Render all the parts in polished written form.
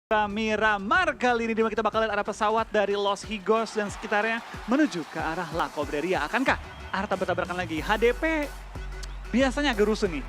Miramar kali ini dimana kita bakal lihat arah pesawat dari Los Higos dan sekitarnya menuju ke arah La Cobreria. Akankah arah tabrak-tabrakan lagi? HDP biasanya agak rusuh nih.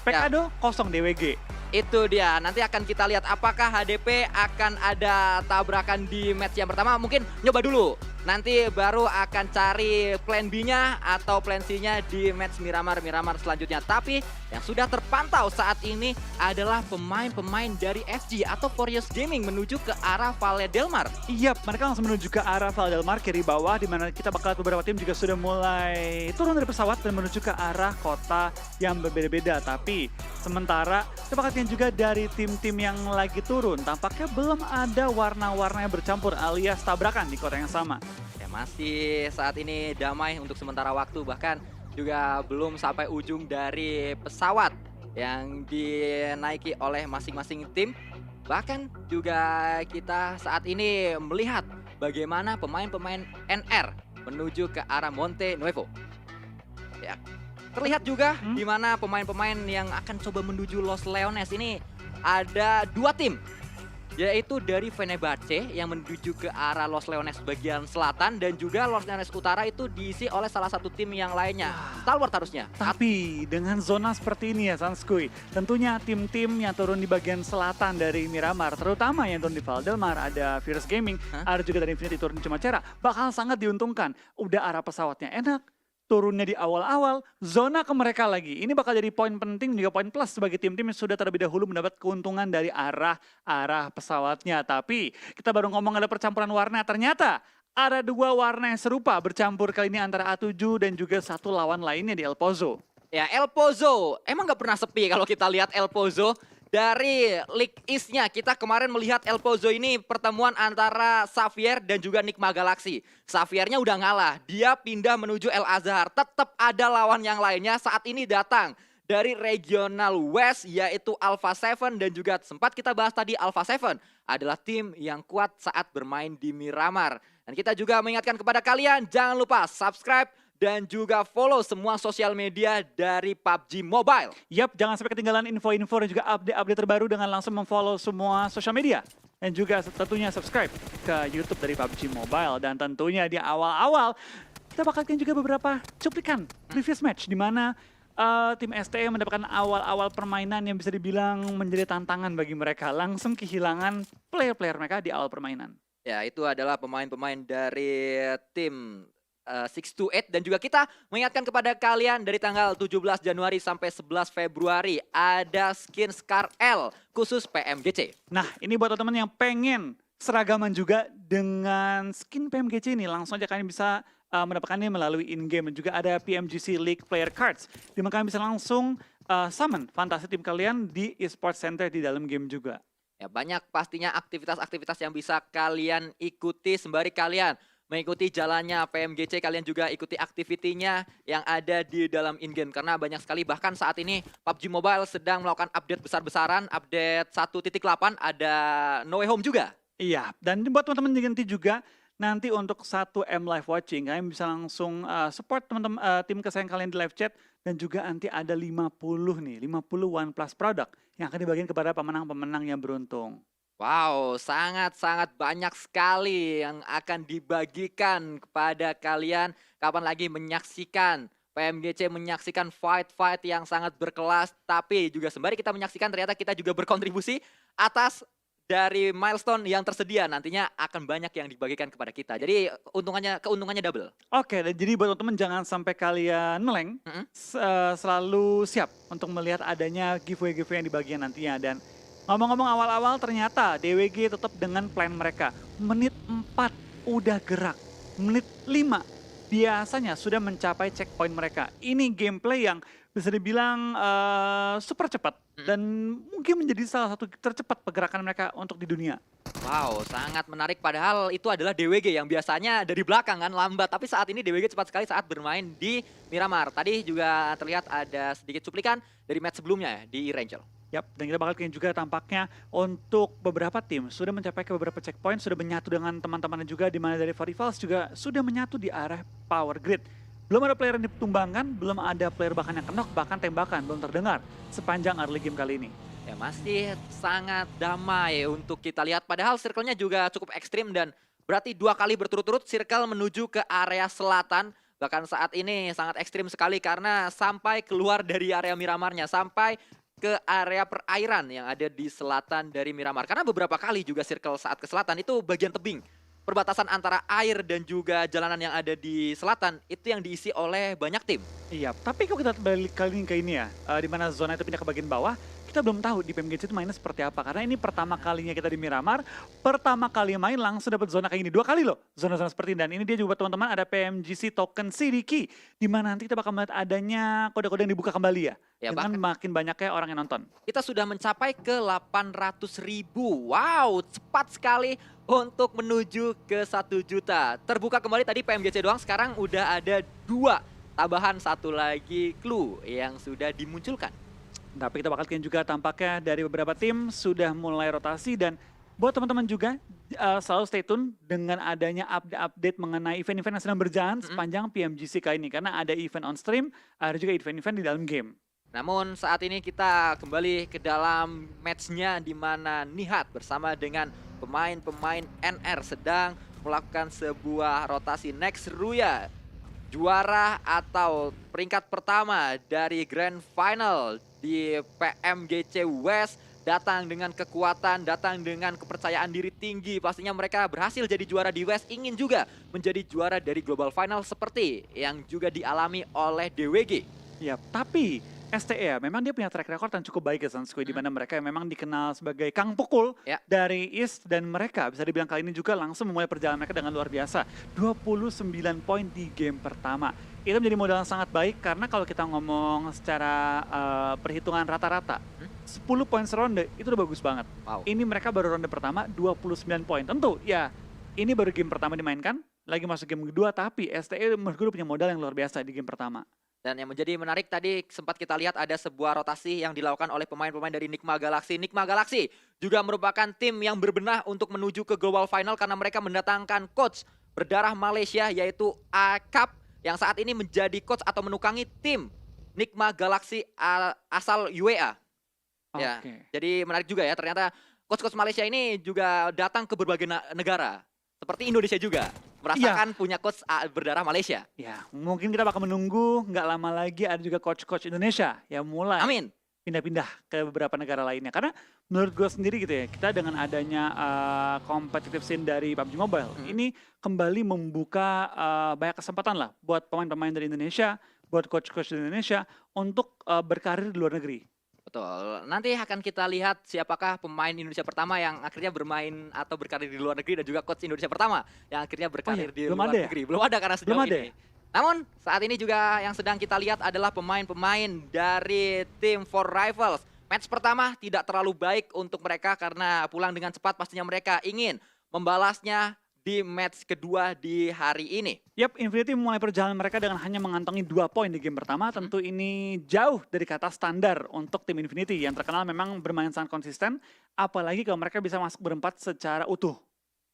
Pekado kosong DWG. Itu dia, nanti akan kita lihat apakah HDP akan ada tabrakan di match yang pertama. Mungkin nyoba dulu, nanti baru akan cari plan B-nya atau plan C-nya di match Miramar selanjutnya. Tapi yang sudah terpantau saat ini adalah pemain-pemain dari SG atau Furious Gaming menuju ke arah Valle del Mar. Iya, mereka langsung menuju ke arah Valle del Mar kiri bawah, di mana kita bakal lihat beberapa tim juga sudah mulai turun dari pesawat dan menuju ke arah kota yang berbeda-beda. Tapi sementara kita bakal lihat juga dari tim-tim yang lagi turun, tampaknya belum ada warna-warna yang bercampur alias tabrakan di kota yang sama. Ya masih saat ini damai untuk sementara waktu, bahkan juga belum sampai ujung dari pesawat yang dinaiki oleh masing-masing tim. Bahkan juga kita saat ini melihat bagaimana pemain-pemain NR menuju ke arah Monte Nuevo. Ya, terlihat juga di mana pemain-pemain yang akan coba menuju Los Leones ini ada dua tim, yaitu dari Fenerbahce yang menuju ke arah Los Leones bagian selatan dan juga Los Leones utara itu diisi oleh salah satu tim yang lainnya. Stalwart harusnya. Tapi dengan zona seperti ini ya Sanskuy, tentunya tim-tim yang turun di bagian selatan dari Miramar, terutama yang turun di Valle del Mar, ada Furious Gaming, ada juga dari Infinity turun di Chumacera, bakal sangat diuntungkan. Udah arah pesawatnya enak, turunnya di awal-awal, zona ke mereka lagi. Ini bakal jadi poin penting juga poin plus sebagai tim-tim yang sudah terlebih dahulu mendapat keuntungan dari arah pesawatnya. Tapi kita baru ngomong ada percampuran warna, ternyata ada dua warna yang serupa bercampur kali ini antara A7 dan juga satu lawan lainnya di El Pozo. Ya, El Pozo emang nggak pernah sepi kalau kita lihat El Pozo. Dari League East-nya, kita kemarin melihat El Pozo ini pertemuan antara Xavier dan juga Nigma Galaxy. Xaviernya udah ngalah, dia pindah menuju El Azhar. Tetap ada lawan yang lainnya saat ini datang dari Regional West, yaitu Alpha 7 dan juga sempat kita bahas tadi Alpha 7 adalah tim yang kuat saat bermain di Miramar. Dan kita juga mengingatkan kepada kalian, jangan lupa subscribe dan juga follow semua sosial media dari PUBG Mobile. Yap, jangan sampai ketinggalan info-info dan juga update-update terbaru dengan langsung memfollow semua sosial media. Dan juga tentunya subscribe ke YouTube dari PUBG Mobile. Dan tentunya di awal-awal kita bakal lihat juga beberapa cuplikan previous match di mana tim STE mendapatkan awal-awal permainan yang bisa dibilang menjadi tantangan bagi mereka. Langsung kehilangan player-player mereka di awal permainan. Ya, itu adalah pemain-pemain dari tim 628 dan juga kita mengingatkan kepada kalian dari tanggal 17 Januari sampai 11 Februari ada skin Scar L khusus PMGC. Nah, ini buat teman-teman yang pengen seragaman juga dengan skin PMGC ini, langsung aja kalian bisa mendapatkannya melalui in-game. Dan juga ada PMGC League Player Cards, di mana kalian bisa langsung summon fantasi tim kalian di eSports Center di dalam game juga. Ya, banyak pastinya aktivitas-aktivitas yang bisa kalian ikuti sembari kalian mengikuti jalannya PMGC, kalian juga ikuti aktivitinya yang ada di dalam in-game. Karena banyak sekali, bahkan saat ini PUBG Mobile sedang melakukan update besar-besaran, update 1.8, ada No Way Home juga. Iya, dan buat teman-teman nanti juga, nanti untuk 1M live watching, kalian bisa langsung support teman-teman tim kesayangan kalian di live chat. Dan juga nanti ada 50 OnePlus product yang akan dibagikan kepada pemenang-pemenang yang beruntung. Wow, sangat-sangat banyak sekali yang akan dibagikan kepada kalian. Kapan lagi menyaksikan PMGC, menyaksikan fight-fight yang sangat berkelas. Tapi juga sembari kita menyaksikan, ternyata kita juga berkontribusi atas dari milestone yang tersedia. Nantinya akan banyak yang dibagikan kepada kita. Jadi keuntungannya double. Oke, jadi buat teman-teman jangan sampai kalian meleng. Selalu siap untuk melihat adanya giveaway-giveaway yang dibagikan nantinya. Dan ngomong-ngomong awal-awal, ternyata DWG tetap dengan plan mereka. Menit 4 udah gerak. Menit 5 biasanya sudah mencapai checkpoint mereka. Ini gameplay yang bisa dibilang super cepat. Dan mungkin menjadi salah satu tercepat pergerakan mereka untuk di dunia. Wow, sangat menarik. Padahal itu adalah DWG yang biasanya dari belakang kan lambat. Tapi saat ini DWG cepat sekali saat bermain di Miramar. Tadi juga terlihat ada sedikit cuplikan dari match sebelumnya ya, di Rangel. Yap, dan kita bakal lihat juga tampaknya untuk beberapa tim sudah mencapai ke beberapa checkpoint, sudah menyatu dengan teman-temannya juga, di mana dari Rivals juga sudah menyatu di arah Power Grid. Belum ada player yang ditumbangkan, belum ada player bahkan yang knock, bahkan tembakan belum terdengar sepanjang early game kali ini. Ya masih sangat damai untuk kita lihat. Padahal circle-nya juga cukup ekstrim dan berarti 2 kali berturut-turut circle menuju ke area selatan. Bahkan saat ini sangat ekstrim sekali karena sampai keluar dari area Miramarnya. Sampai ke area perairan yang ada di selatan dari Miramar. Karena beberapa kali juga circle saat ke selatan itu bagian tebing. Perbatasan antara air dan juga jalanan yang ada di selatan itu yang diisi oleh banyak tim. Iya, tapi kalau kita balik kali ini ke ini ya, di mana zona itu pindah ke bagian bawah, kita belum tahu di PMGC itu mainnya seperti apa. Karena ini pertama kalinya kita di Miramar, pertama kali main langsung dapat zona kayak ini. 2 kali loh, zona-zona seperti ini. Dan ini dia juga teman-teman ada PMGC token CD Key, di mana nanti kita bakal melihat adanya kode-kode yang dibuka kembali ya. Ya, Dengan makin banyaknya orang yang nonton. Kita sudah mencapai ke 800.000. Wow, cepat sekali untuk menuju ke 1 juta. Terbuka kembali tadi PMGC doang, sekarang udah ada 2 tambahan, 1 lagi clue yang sudah dimunculkan. Tapi kita bakal lihat juga tampaknya dari beberapa tim sudah mulai rotasi dan buat teman-teman juga selalu stay tune dengan adanya update mengenai event-event yang sedang berjalan sepanjang PMGC kali ini. Karena ada event on stream, ada juga event-event di dalam game. Namun saat ini kita kembali ke dalam matchnya di mana Nihat bersama dengan pemain-pemain NR sedang melakukan sebuah rotasi. Next Ruya, juara atau peringkat pertama dari Grand Final di PMGC West, datang dengan kekuatan, datang dengan kepercayaan diri tinggi. Pastinya mereka berhasil jadi juara di West, ingin juga menjadi juara dari Global Final seperti yang juga dialami oleh DWG. Ya, tapi STE ya, memang dia punya track record yang cukup baik ya Sanskui, di mana mereka memang dikenal sebagai Kang Pukul dari East, dan mereka bisa dibilang kali ini juga langsung memulai perjalanan mereka dengan luar biasa. 29 poin di game pertama. Itu menjadi modal yang sangat baik karena kalau kita ngomong secara perhitungan rata-rata, 10 poin seronde itu udah bagus banget. Wow. Ini mereka baru ronde pertama 29 poin. Tentu ya, ini baru game pertama dimainkan, lagi masuk game kedua, tapi STE menurut gue punya modal yang luar biasa di game pertama. Dan yang menjadi menarik tadi sempat kita lihat ada sebuah rotasi yang dilakukan oleh pemain-pemain dari Nigma Galaxy. Nigma Galaxy juga merupakan tim yang berbenah untuk menuju ke Global Final karena mereka mendatangkan coach berdarah Malaysia yaitu Akap yang saat ini menjadi coach atau menukangi tim Nigma Galaxy asal UEA. Ya, jadi menarik juga ya, ternyata coach-coach Malaysia ini juga datang ke berbagai negara. Seperti Indonesia juga, merasakan punya coach berdarah Malaysia. Ya, mungkin kita bakal menunggu, nggak lama lagi ada juga coach-coach Indonesia yang mulai pindah-pindah ke beberapa negara lainnya. Karena menurut gue sendiri gitu ya, kita dengan adanya competitive scene dari PUBG Mobile, ini kembali membuka banyak kesempatan lah buat pemain-pemain dari Indonesia, buat coach-coach di Indonesia untuk berkarir di luar negeri. Betul, nanti akan kita lihat siapakah pemain Indonesia pertama yang akhirnya bermain atau berkarir di luar negeri dan juga coach Indonesia pertama yang akhirnya berkarir di luar negeri. Belum ada karena sejauh ini. Namun saat ini juga yang sedang kita lihat adalah pemain-pemain dari tim For Rivals. Match pertama tidak terlalu baik untuk mereka karena pulang dengan cepat, pastinya mereka ingin membalasnya di match kedua di hari ini. Yap, Infinity mulai perjalanan mereka dengan hanya mengantongi 2 poin di game pertama. Tentu ini jauh dari kata standar untuk tim Infinity yang terkenal memang bermain sangat konsisten. Apalagi kalau mereka bisa masuk berempat secara utuh.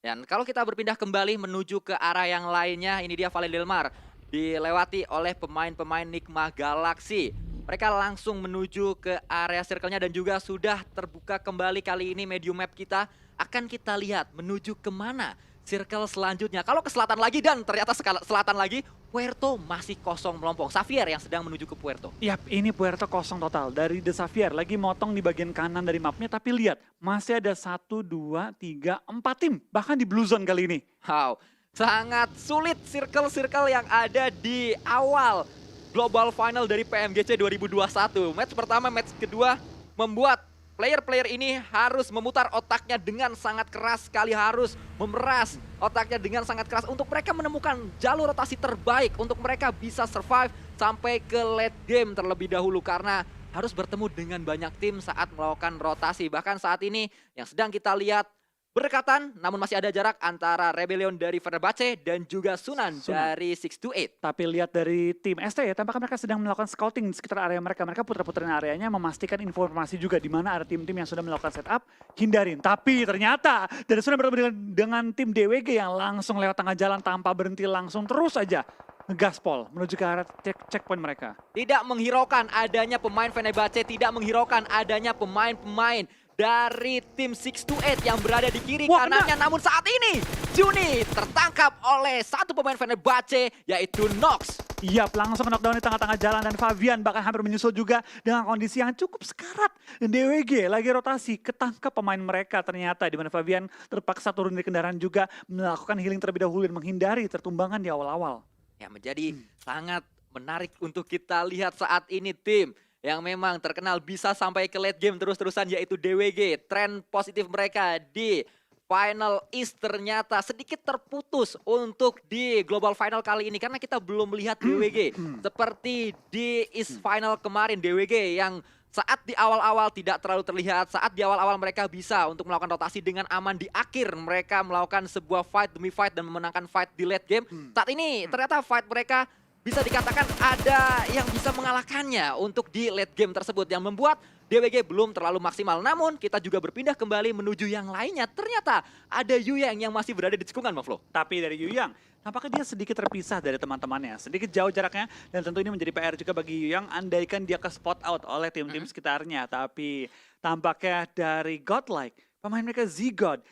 Dan kalau kita berpindah kembali menuju ke arah yang lainnya, ini dia Valley Del Mar. Dilewati oleh pemain-pemain Nigma Galaxy. Mereka langsung menuju ke area circle-nya dan juga sudah terbuka kembali kali ini medium map kita. Akan kita lihat menuju kemana circle selanjutnya. Kalau ke selatan lagi dan ternyata selatan lagi, Puerto masih kosong melompong. Xavier yang sedang menuju ke Puerto. Yap, ini Puerto kosong total. Dari The Xavier lagi motong di bagian kanan dari mapnya. Tapi lihat, masih ada 1, 2, 3, 4 tim. Bahkan di Blue Zone kali ini. Wow, sangat sulit circle-circle yang ada di awal Global Final dari PMGC 2021. Match pertama, match kedua membuat player-player ini harus memutar otaknya dengan sangat keras sekali, harus memeras otaknya dengan sangat keras untuk mereka menemukan jalur rotasi terbaik untuk mereka bisa survive sampai ke late game terlebih dahulu karena harus bertemu dengan banyak tim saat melakukan rotasi. Bahkan saat ini yang sedang kita lihat berdekatan, namun masih ada jarak antara Rebellion dari Fenerbahce dan juga Sunan dari 628. Tapi lihat dari tim ST ya, tampaknya mereka sedang melakukan scouting di sekitar area mereka. Mereka putar-putarin areanya, memastikan informasi juga di mana ada tim-tim yang sudah melakukan setup, hindarin. Tapi ternyata dari Sunan bertemu dengan tim DWG yang langsung lewat tengah jalan tanpa berhenti, langsung terus aja ngegaspol menuju ke arah checkpoint mereka. Tidak menghiraukan adanya pemain Fenerbahce, tidak menghiraukan adanya pemain-pemain dari tim 628 yang berada di kiri Wah, kanannya. Namun saat ini Juni tertangkap oleh satu pemain Fenerbahce yaitu Nox. Yap, langsung knockdown di tengah-tengah jalan dan Fabian bahkan hampir menyusul juga dengan kondisi yang cukup sekarat. Dan DWG lagi rotasi, ketangkap pemain mereka ternyata di mana Fabian terpaksa turun dari kendaraan juga melakukan healing terlebih dahulu dan menghindari tertumbangan di awal-awal. Ya, menjadi sangat menarik untuk kita lihat saat ini tim yang memang terkenal bisa sampai ke late game terus-terusan yaitu DWG. Tren positif mereka di Final East ternyata sedikit terputus untuk di Global Final kali ini karena kita belum melihat DWG seperti di East Final kemarin. DWG yang saat di awal-awal tidak terlalu terlihat, saat di awal-awal mereka bisa untuk melakukan rotasi dengan aman, di akhir mereka melakukan sebuah fight demi fight dan memenangkan fight di late game. Saat ini ternyata fight mereka bisa dikatakan ada yang bisa mengalahkannya untuk di late game tersebut yang membuat DWG belum terlalu maksimal. Namun kita juga berpindah kembali menuju yang lainnya. Ternyata ada Yuyang yang masih berada di cekungan, Bang Flo. Tapi dari Yuyang, nampaknya dia sedikit terpisah dari teman-temannya. Sedikit jauh jaraknya dan tentu ini menjadi PR juga bagi Yuyang andaikan dia ke spot out oleh tim-tim sekitarnya. Tapi tampaknya dari Godlike, pemain mereka Z-God,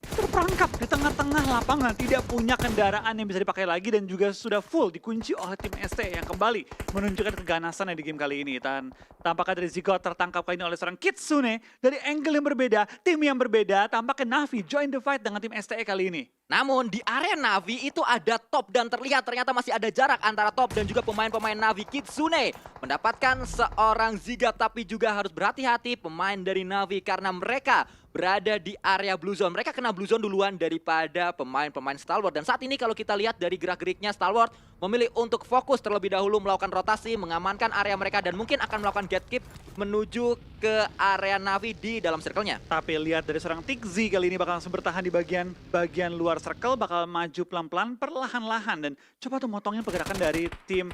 terperangkap di tengah-tengah lapangan, tidak punya kendaraan yang bisa dipakai lagi dan juga sudah full dikunci oleh tim ST yang kembali menunjukkan keganasannya di game kali ini. Dan tampaknya dari Zigot tertangkap kali ini oleh seorang Kitsune dari angle yang berbeda, tim yang berbeda. Tampaknya Navi join the fight dengan tim STE kali ini. Namun di area Navi itu ada top dan terlihat ternyata masih ada jarak antara top dan juga pemain-pemain Navi. Kitsune mendapatkan seorang Zigap tapi juga harus berhati-hati pemain dari Navi karena mereka berada di area Blue Zone. Mereka kena Blue Zone duluan daripada pemain-pemain Stalwart. Dan saat ini kalau kita lihat dari gerak-geriknya Stalwart memilih untuk fokus terlebih dahulu melakukan rotasi, mengamankan area mereka dan mungkin akan melakukan gatekeep menuju ke area Navi di dalam circle-nya. Tapi lihat dari seorang Tikzi kali ini bakal langsung bertahan di bagian luar circle, bakal maju pelan-pelan perlahan-lahan dan coba tuh motongin pergerakan dari tim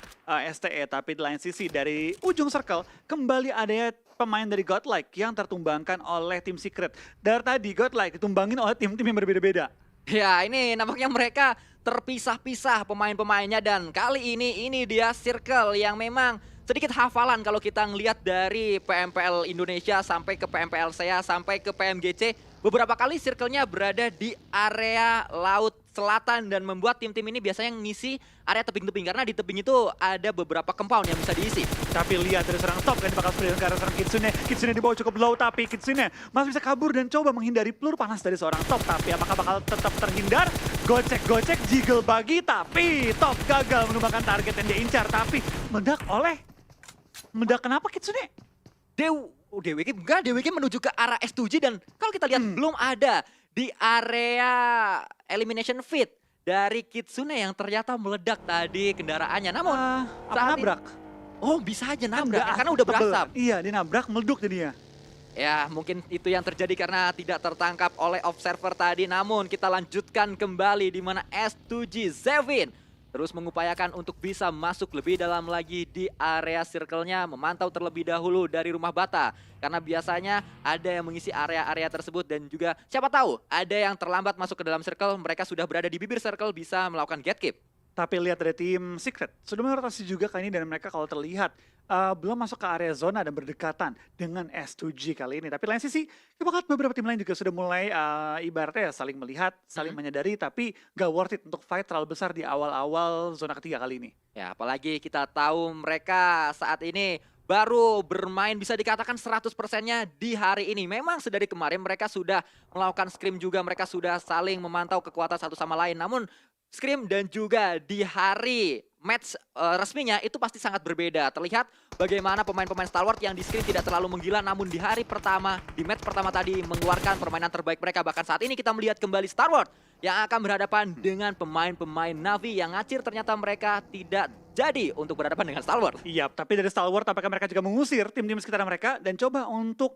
STE. Tapi di lain sisi dari ujung circle kembali ada pemain dari Godlike yang tertumbangkan oleh tim Secret. Dari tadi Godlike ditumbangin oleh tim-tim yang berbeda-beda. Ya, ini nampaknya mereka terpisah-pisah pemain-pemainnya dan kali ini dia circle yang memang sedikit hafalan kalau kita ngelihat dari PMPL Indonesia sampai ke PMPL SEA sampai ke PMGC. Beberapa kali circle-nya berada di area laut selatan dan membuat tim-tim ini biasanya ngisi area tebing-tebing karena di tebing itu ada beberapa compound yang bisa diisi. Tapi lihat dari seorang top kan bakal sprint ke arah seorang Kitsune. Kitsune di bawah cukup low tapi Kitsune masih bisa kabur dan coba menghindari peluru panas dari seorang top. Tapi apakah bakal tetap terhindar? Gocek-gocek jiggle bagi tapi top gagal menumbangkan target yang dia incar. Tapi meledak kenapa Kitsune? DWG enggak, DWG menuju ke arah S2G dan kalau kita lihat belum ada di area elimination fit dari Kitsune yang ternyata meledak tadi kendaraannya. Namun apa saat nabrak? Oh, bisa aja nabrak karena udah berasap. Iya, dia nabrak meleduk jadinya. Ya, mungkin itu yang terjadi karena tidak tertangkap oleh observer tadi. Namun kita lanjutkan kembali di mana S2G Zevin terus mengupayakan untuk bisa masuk lebih dalam lagi di area circle-nya, memantau terlebih dahulu dari rumah bata. Karena biasanya ada yang mengisi area-area tersebut dan juga siapa tahu ada yang terlambat masuk ke dalam circle, mereka sudah berada di bibir circle bisa melakukan gatekeep. Tapi lihat dari tim Secret, sudah merotasi juga kali ini dan mereka kalau terlihat belum masuk ke area zona dan berdekatan dengan S2G kali ini. Tapi lain sisi, bahkan beberapa tim lain juga sudah mulai ibaratnya saling melihat, saling menyadari, tapi gak worth it untuk fight terlalu besar di awal-awal zona ketiga kali ini. Ya, apalagi kita tahu mereka saat ini baru bermain bisa dikatakan 100%-nya di hari ini. Memang sedari kemarin mereka sudah melakukan scrim juga, mereka sudah saling memantau kekuatan satu sama lain. Namun scrim dan juga di hari match resminya itu pasti sangat berbeda. Terlihat bagaimana pemain-pemain Stalwart yang di scrim tidak terlalu menggila, namun di hari pertama, di match pertama tadi mengeluarkan permainan terbaik mereka. Bahkan saat ini kita melihat kembali Stalwart yang akan berhadapan dengan pemain-pemain Navi yang ngacir ternyata mereka tidak jadi untuk berhadapan dengan Stalwart. Iya, tapi dari Stalwart apakah mereka juga mengusir tim-tim sekitar mereka dan coba untuk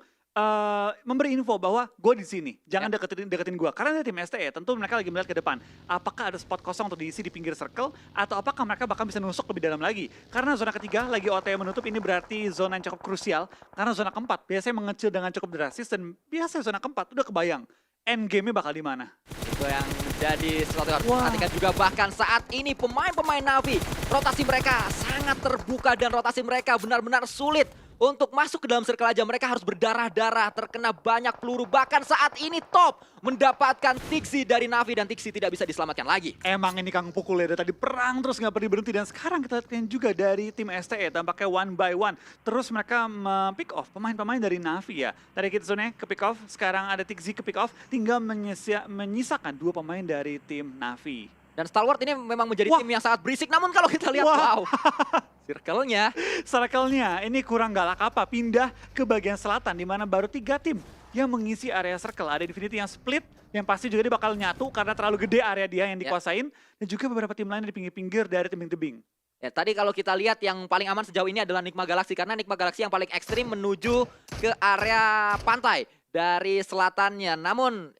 memberi info bahwa gue di sini, jangan deketin gue. Karena dari tim STE tentu mereka lagi melihat ke depan. Apakah ada spot kosong untuk diisi di pinggir circle atau apakah mereka bahkan bisa nusuk lebih dalam lagi? Karena zona ketiga lagi OT menutup, ini berarti zona yang cukup krusial. Karena zona keempat biasanya mengecil dengan cukup drastis dan biasanya zona keempat udah kebayang end game-nya bakal di mana. yang jadi sesuatu yang harus Wah. diperhatikan juga. Bahkan saat ini pemain-pemain Navi, rotasi mereka sangat terbuka dan rotasi mereka benar-benar sulit untuk masuk ke dalam circle aja. Mereka harus berdarah-darah, terkena banyak peluru. Bahkan saat ini Top mendapatkan Tixi dari Navi dan Tixi tidak bisa diselamatkan lagi. Emang ini Kang Pukul ya, dari tadi perang terus nggak pernah berhenti. Dan sekarang kita lihat juga dari tim STE tampaknya one by one. Terus mereka pick off pemain-pemain dari Navi ya. Dari Kitsune ke pick off, sekarang ada Tixi ke pick off. Tinggal menyisakan 2 pemain dari tim Navi. Dan Stalwart ini memang menjadi Wah. tim yang sangat berisik. Namun kalau kita lihat, Wah. wow, circle-nya. Circle-nya ini kurang galak apa, pindah ke bagian selatan di mana baru 3 tim yang mengisi area circle. Ada Infinity yang split, yang pasti juga dia bakal nyatu karena terlalu gede area dia yang dikuasain. Dan juga beberapa tim lain di pinggir-pinggir dari tebing-tebing. Ya, tadi kalau kita lihat yang paling aman sejauh ini adalah Nigma Galaxy. Karena Nigma Galaxy yang paling ekstrim menuju ke area pantai dari selatannya. Namun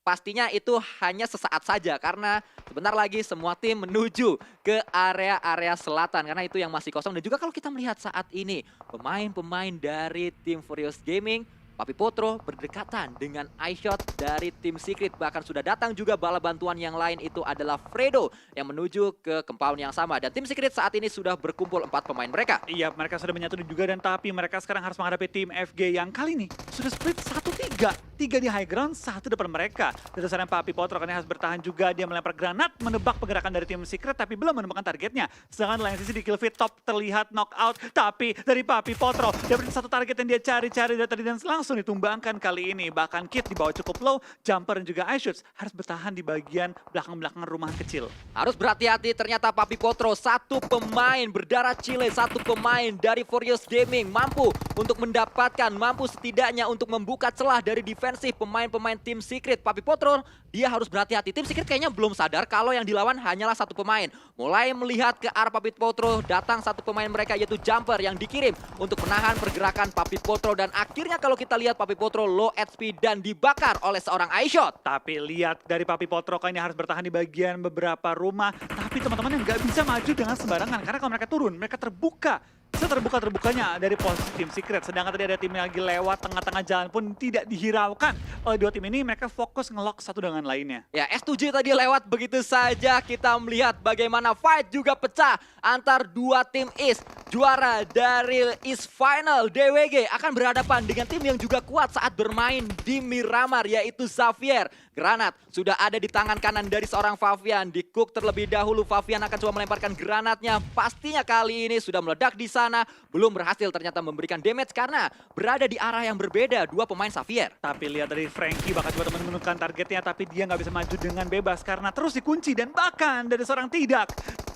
pastinya itu hanya sesaat saja karena sebentar lagi semua tim menuju ke area-area selatan karena itu yang masih kosong. Dan juga kalau kita melihat saat ini pemain-pemain dari tim Furious Gaming, Papi Potro berdekatan dengan iShot dari tim Secret. Bahkan sudah datang juga bala bantuan yang lain, itu adalah Fredo yang menuju ke compound yang sama. Dan tim Secret saat ini sudah berkumpul 4 pemain mereka. Iya, mereka sudah menyatu juga dan tapi mereka sekarang harus menghadapi tim FG yang kali ini sudah split 1-3. 3 di high ground, 1 depan mereka. Dari sana Papi Potro karena harus bertahan juga, dia melempar granat, menebak pergerakan dari tim Secret tapi belum menemukan targetnya. Sedangkan di lain sisi di kill feed Top terlihat knockout, tapi dari Papi Potro dia beri satu target yang dia cari-cari dari tadi dan langsung ditumbangkan kali ini. Bahkan Kit di bawah cukup low, Jumper dan juga iShots harus bertahan di bagian belakang-belakang rumahan kecil. Harus berhati-hati, ternyata Papi Potro, 1 pemain berdarah Chile, 1 pemain dari Furious Gaming mampu untuk mendapatkan, mampu setidaknya untuk membuka celah dari defensif pemain-pemain tim Secret. Papi Potro, dia harus berhati-hati. Tim Secret kayaknya belum sadar kalau yang dilawan hanyalah 1 pemain. Mulai melihat ke arah Papi Potro, datang 1 pemain mereka yaitu Jumper yang dikirim untuk menahan pergerakan Papi Potro. Dan akhirnya kalau kita lihat Papi Potro low HP dan dibakar oleh seorang iShot. Tapi lihat dari Papi Potro kayaknya harus bertahan di bagian beberapa rumah. Tapi teman-teman yang nggak bisa maju dengan sembarangan. Karena kalau mereka turun, mereka terbuka. Seterbuka-terbukanya dari posisi tim Secret. Sedangkan tadi ada tim yang lagi lewat tengah-tengah jalan pun tidak dihiraukan oleh 2 tim ini. Mereka fokus ngelock satu dengan lainnya. Ya, S7 tadi lewat begitu saja. Kita melihat bagaimana fight juga pecah antar 2 tim East. Juara dari East Final, DWG akan berhadapan dengan tim yang juga kuat saat bermain di Miramar, yaitu Xavier. Granat sudah ada di tangan kanan dari seorang Favian. Di cook terlebih dahulu, Favian akan coba melemparkan granatnya. Pastinya kali ini sudah meledak di sana. Belum berhasil ternyata memberikan damage karena berada di arah yang berbeda 2 pemain Xavier. Tapi lihat dari Frankie bakal coba menemukan targetnya. Tapi dia nggak bisa maju dengan bebas karena terus dikunci. Dan bahkan dari seorang tidak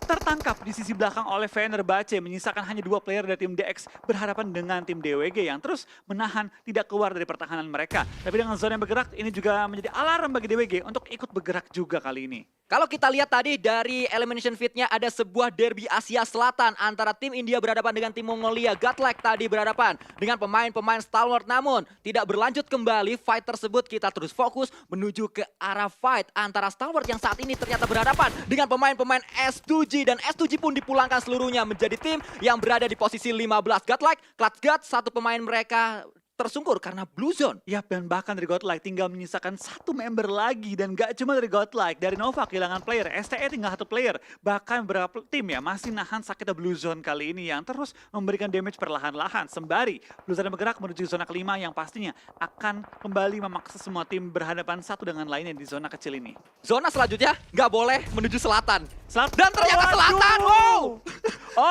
tertangkap di sisi belakang oleh Fenerbahce. Menyisakan hanya 2 player dari tim DX berhadapan dengan tim DWG yang terus menahan tidak keluar dari pertahanan mereka. Tapi dengan zona yang bergerak ini juga menjadi alarm bagi DWG untuk ikut bergerak juga kali ini. Kalau kita lihat tadi dari elimination fit-nya ada sebuah derby Asia Selatan antara tim India berhadapan dengan tim Mongolia. Godlike tadi berhadapan dengan pemain-pemain Stalwart, namun tidak berlanjut kembali fight tersebut. Kita terus fokus menuju ke arah fight antara Stalwart yang saat ini ternyata berhadapan dengan pemain-pemain S2G, dan S2G pun dipulangkan seluruhnya menjadi tim yang berada di posisi 15. Godlike, Clutch God, 1 pemain mereka tersungkur karena Blue Zone. Yap, dan bahkan dari Godlike tinggal menyisakan 1 member lagi. Dan gak cuma dari Godlike, dari Nova kehilangan player, STE tinggal 1 player. Bahkan beberapa tim ya masih nahan sakitnya Blue Zone kali ini yang terus memberikan damage perlahan-lahan. Sembari Blue Zone bergerak menuju zona kelima yang pastinya akan kembali memaksa semua tim berhadapan satu dengan lainnya di zona kecil ini. Zona selanjutnya nggak boleh menuju selatan. Selatan. Dan ternyata selatan, wow!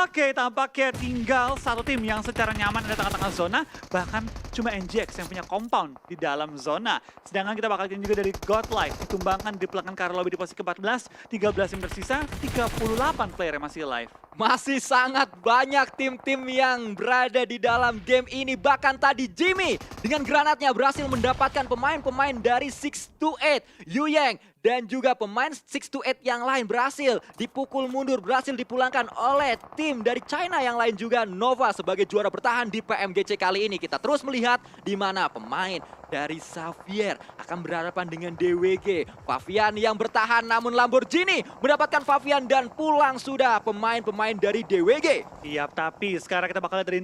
Oke, tampaknya tinggal 1 tim yang secara nyaman ada tengah-tengah zona. Bahkan cuma NGX yang punya compound di dalam zona. Sedangkan kita bakal lihat juga dari Godlike. Ditumbangkan di belakang Karlobi di posisi ke-14. 13 yang tersisa, 38 player yang masih live. Masih sangat banyak tim-tim yang berada di dalam game ini. Bahkan tadi Jimmy dengan granatnya berhasil mendapatkan pemain-pemain dari 628, Yu Yang, dan juga pemain 628 yang lain berhasil dipukul mundur, berhasil dipulangkan oleh tim dari China yang lain juga. Nova sebagai juara bertahan di PMGC kali ini. Kita terus melihat di mana pemain dari Xavier akan berhadapan dengan DWG. Favian yang bertahan namun Lamborghini mendapatkan Favian dan pulang sudah pemain-pemain dari DWG. Siap, tapi sekarang kita bakal lihat dari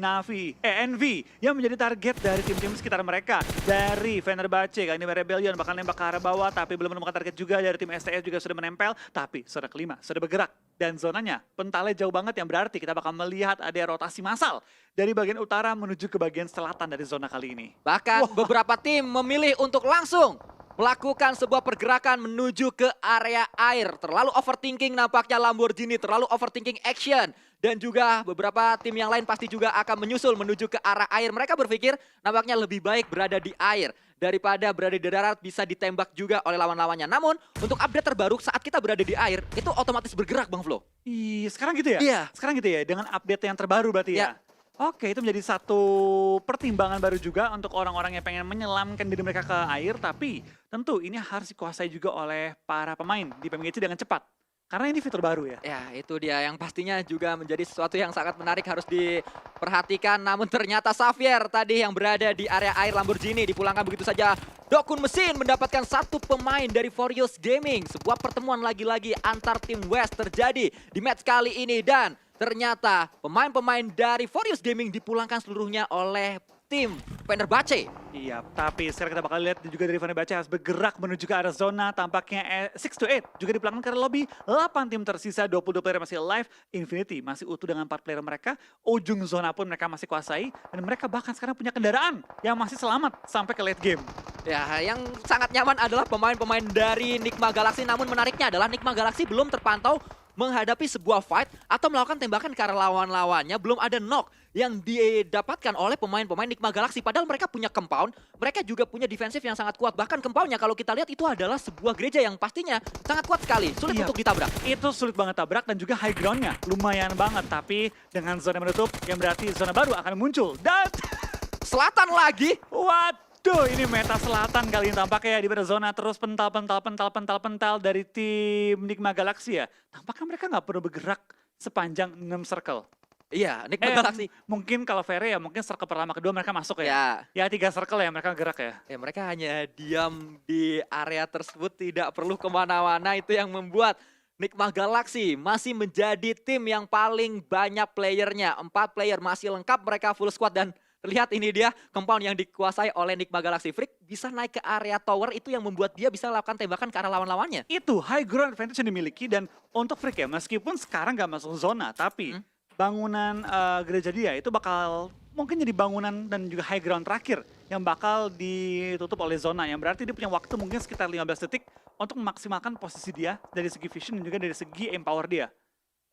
Envy yang menjadi target dari tim-tim sekitar mereka. Dari Fenerbahce, kali ini Rebellion bakal nembak ke arah bawah, tapi belum menemukan target juga. Dari tim STS juga sudah menempel, tapi zona kelima sudah bergerak. Dan zonanya, pentalnya jauh banget yang berarti kita bakal melihat ada rotasi massal dari bagian utara menuju ke bagian selatan dari zona kali ini. Bahkan beberapa tim memilih untuk langsung melakukan sebuah pergerakan menuju ke area air. Terlalu overthinking nampaknya Lamborghini, terlalu overthinking action. Dan juga beberapa tim yang lain pasti juga akan menyusul menuju ke arah air. Mereka berpikir nampaknya lebih baik berada di air daripada berada di darat bisa ditembak juga oleh lawan-lawannya. Namun untuk update terbaru saat kita berada di air itu otomatis bergerak Bang Flo. Iya, sekarang gitu ya? Iya. Sekarang gitu ya, dengan update yang terbaru berarti ya? Oke, itu menjadi satu pertimbangan baru juga untuk orang-orang yang pengen menyelamkan diri mereka ke air. Tapi tentu ini harus dikuasai juga oleh para pemain di PMGC dengan cepat. Karena ini fitur baru ya. Ya, itu dia yang pastinya juga menjadi sesuatu yang sangat menarik harus diperhatikan. Namun ternyata Xavier tadi yang berada di area air Lamborghini dipulangkan begitu saja. Dokun Mesin mendapatkan satu pemain dari Furious Gaming. Sebuah pertemuan lagi-lagi antar tim West terjadi di match kali ini. Dan ternyata pemain-pemain dari Furious Gaming dipulangkan seluruhnya oleh tim Fenerbahce. Iya, tapi sekarang kita bakal lihat juga dari Fenerbahce harus bergerak menuju ke arah zona. Tampaknya 6-8 juga dipulangkan ke arah lobby. 8 tim tersisa, 22 player masih live. Infinity masih utuh dengan 4 player mereka. Ujung zona pun mereka masih kuasai. Dan mereka bahkan sekarang punya kendaraan yang masih selamat sampai ke late game. Ya, yang sangat nyaman adalah pemain-pemain dari Nigma Galaxy. Namun menariknya adalah Nigma Galaxy belum terpantau menghadapi sebuah fight atau melakukan tembakan ke arah lawan-lawannya. Belum ada knock yang didapatkan oleh pemain-pemain Nigma Galaxy. Padahal mereka punya compound, mereka juga punya defensif yang sangat kuat. Bahkan compoundnya kalau kita lihat itu adalah sebuah gereja yang pastinya sangat kuat sekali. Sulit untuk ditabrak. Itu sulit banget tabrak dan juga high groundnya lumayan banget. Tapi dengan zona menutup yang berarti zona baru akan muncul. Dan selatan lagi. Waduh, ini meta selatan kali ini tampaknya ya di pada zona terus pental dari tim Nigma Galaxy ya. Tampaknya mereka nggak perlu bergerak sepanjang 6 circle. Iya, Nigma Galaxy. Mungkin kalau Vere ya mungkin circle pertama kedua mereka masuk ya. Ya 3 circle ya mereka gerak ya. Ya mereka hanya diam di area tersebut, tidak perlu kemana-mana. Itu yang membuat Nigma Galaxy masih menjadi tim yang paling banyak playernya. 4 player masih lengkap, mereka full squad dan terlihat ini dia compound yang dikuasai oleh Nigma Galaxy. Freak bisa naik ke area tower, itu yang membuat dia bisa lakukan tembakan ke arah lawan-lawannya. Itu high ground advantage yang dimiliki dan untuk Freak ya meskipun sekarang gak masuk zona tapi bangunan gereja dia itu bakal mungkin jadi bangunan dan juga high ground terakhir yang bakal ditutup oleh zona. Yang berarti dia punya waktu mungkin sekitar 15 detik untuk memaksimalkan posisi dia dari segi vision dan juga dari segi empower dia.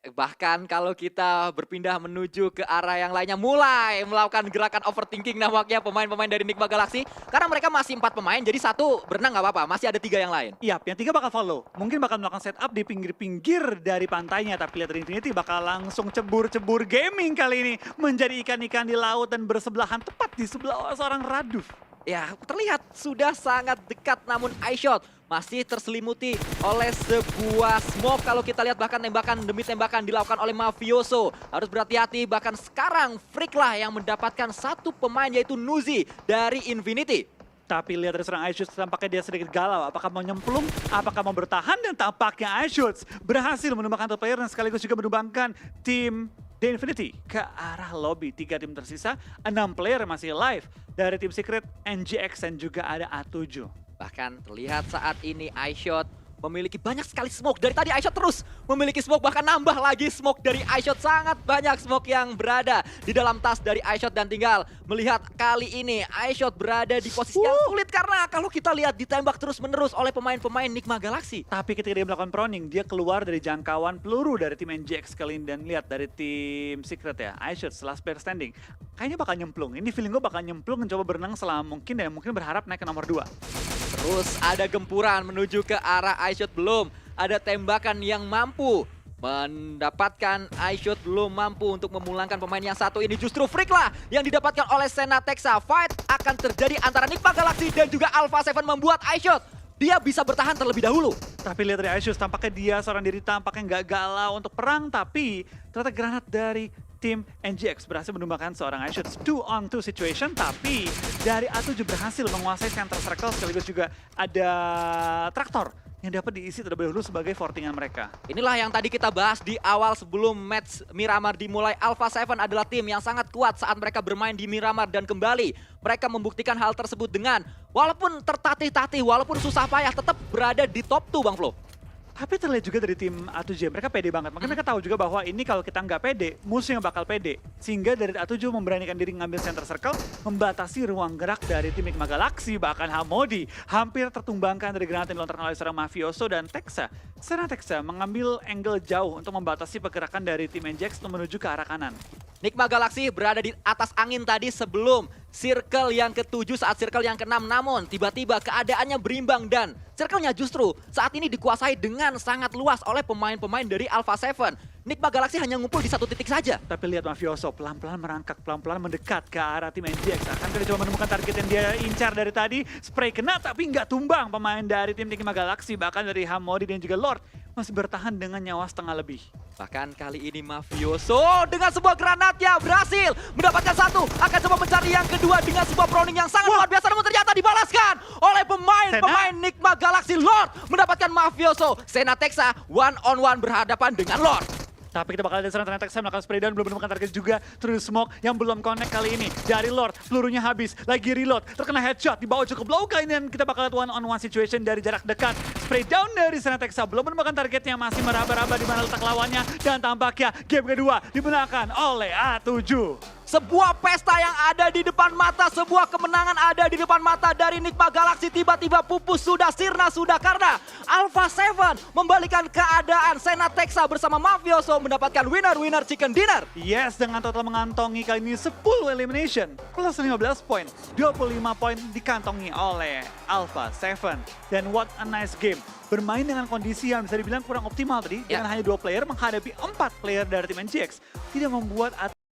Bahkan kalau kita berpindah menuju ke arah yang lainnya, mulai melakukan gerakan overthinking nampaknya pemain-pemain dari Nigma Galaxy. Karena mereka masih 4 pemain, jadi 1 berenang nggak apa-apa, masih ada 3 yang lain. Iya, yang 3 bakal follow. Mungkin bakal melakukan setup di pinggir-pinggir dari pantainya. Tapi lihat dari Infinity bakal langsung cebur-cebur gaming kali ini. Menjadi ikan-ikan di laut dan bersebelahan tepat di sebelah seorang Raduf. Ya, terlihat sudah sangat dekat namun iShot masih terselimuti oleh sebuah smoke. Kalau kita lihat bahkan tembakan demi tembakan dilakukan oleh Mafioso. Harus berhati-hati, bahkan sekarang Freak lah yang mendapatkan 1 pemain yaitu Nuzi dari Infinity. Tapi lihat dari seorang iShots tampaknya dia sedikit galau. Apakah mau nyemplung, apakah mau bertahan, dan tampaknya iShots berhasil menumbangkan top player dan sekaligus juga menumbangkan tim The Infinity ke arah lobby. 3 tim tersisa, 6 player masih live dari tim Secret, NGX dan juga ada A7. Bahkan terlihat saat ini iShot memiliki banyak sekali smoke. Dari tadi iShot terus memiliki smoke, bahkan nambah lagi smoke dari iShot. Sangat banyak smoke yang berada di dalam tas dari iShot dan tinggal melihat kali ini iShot berada di posisi yang sulit karena kalau kita lihat ditembak terus-menerus oleh pemain-pemain Nigma Galaxy. Tapi ketika dia melakukan proning, dia keluar dari jangkauan peluru dari tim NGX kali ini dan lihat dari tim Secret ya. iShot last player standing. Kayaknya bakal nyemplung. Ini feeling gue bakal nyemplung mencoba berenang selama mungkin dan mungkin berharap naik ke nomor 2. Terus ada gempuran menuju ke arah iShot, belum ada tembakan yang mampu mendapatkan. iShot belum mampu untuk memulangkan pemain yang satu ini. Justru Freak lah yang didapatkan oleh Sena Texa. Fight akan terjadi antara Nigma Galaxy dan juga Alpha 7 membuat iShot dia bisa bertahan terlebih dahulu. Tapi lihat dari iShot tampaknya dia seorang diri tampaknya nggak galau untuk perang. Tapi ternyata granat dari tim NGX berhasil menumbangkan seorang iShoot 2-on-2 situation, tapi dari A7 berhasil menguasai center circle sekaligus juga ada traktor yang dapat diisi terlebih dahulu sebagai fortingan mereka. Inilah yang tadi kita bahas di awal sebelum match Miramar dimulai. Alpha 7 adalah tim yang sangat kuat saat mereka bermain di Miramar dan kembali mereka membuktikan hal tersebut dengan walaupun tertatih-tatih, walaupun susah payah tetap berada di top 2 Bang Flo. Tapi terlihat juga dari tim A7, mereka pede banget. Makanya mereka tahu juga bahwa ini kalau kita nggak pede, musuh yang bakal pede. Sehingga dari A7 memberanikan diri ngambil center circle, membatasi ruang gerak dari tim Enigma Galaxy, bahkan Hamodi hampir tertumbangkan dari granat yang dilontarkan oleh seorang Mafioso dan Texa. Seorang Texa mengambil angle jauh untuk membatasi pergerakan dari tim NGX untuk menuju ke arah kanan. Enigma Galaxy berada di atas angin tadi sebelum circle yang ke-7 saat circle yang ke-6. Namun tiba-tiba keadaannya berimbang dan circle-nya justru saat ini dikuasai dengan sangat luas oleh pemain-pemain dari Alpha 7. Enigma Galaxy hanya ngumpul di satu titik saja. Tapi lihat Mafioso pelan-pelan merangkak, pelan-pelan mendekat ke arah tim NGX. Akan dia coba menemukan target yang dia incar dari tadi. Spray kena tapi nggak tumbang pemain dari tim Enigma Galaxy. Bahkan dari Hamodi dan juga Lord masih bertahan dengan nyawa setengah lebih. Bahkan kali ini Mafioso dengan sebuah granatnya berhasil mendapatkan satu. Akan coba mencari yang kedua dengan sebuah proning yang sangat luar biasa. Namun ternyata dibalaskan oleh pemain Enigma Galaxy. Lord mendapatkan Mafioso. Sena Texa one-on-one berhadapan dengan Lord. Tapi kita bakal ada serangan Texa melakukan spray down, belum menemukan target juga. Terus smoke yang belum connect kali ini. Dari Lord, pelurunya habis, lagi reload. Terkena headshot, dibawa cukup low kali ini. Dan kita bakal lihat one-on-one situation dari jarak dekat. Spray down dari serangan Texa, belum menemukan targetnya. Masih meraba-raba di mana letak lawannya. Dan tampaknya game kedua dimenangkan oleh A7. Sebuah pesta yang ada di depan mata, sebuah kemenangan ada di depan mata dari Enigma Galaxy. Tiba-tiba pupus sudah, sirna sudah karena Alpha 7 membalikan keadaan. Sena Texa bersama Mafioso mendapatkan winner-winner chicken dinner. Yes, dengan total mengantongi kali ini 10 elimination plus 15 poin. 25 poin dikantongi oleh Alpha 7. Dan what a nice game. Bermain dengan kondisi yang bisa dibilang kurang optimal tadi. Dengan hanya 2 player menghadapi 4 player dari tim NGX. Tidak membuat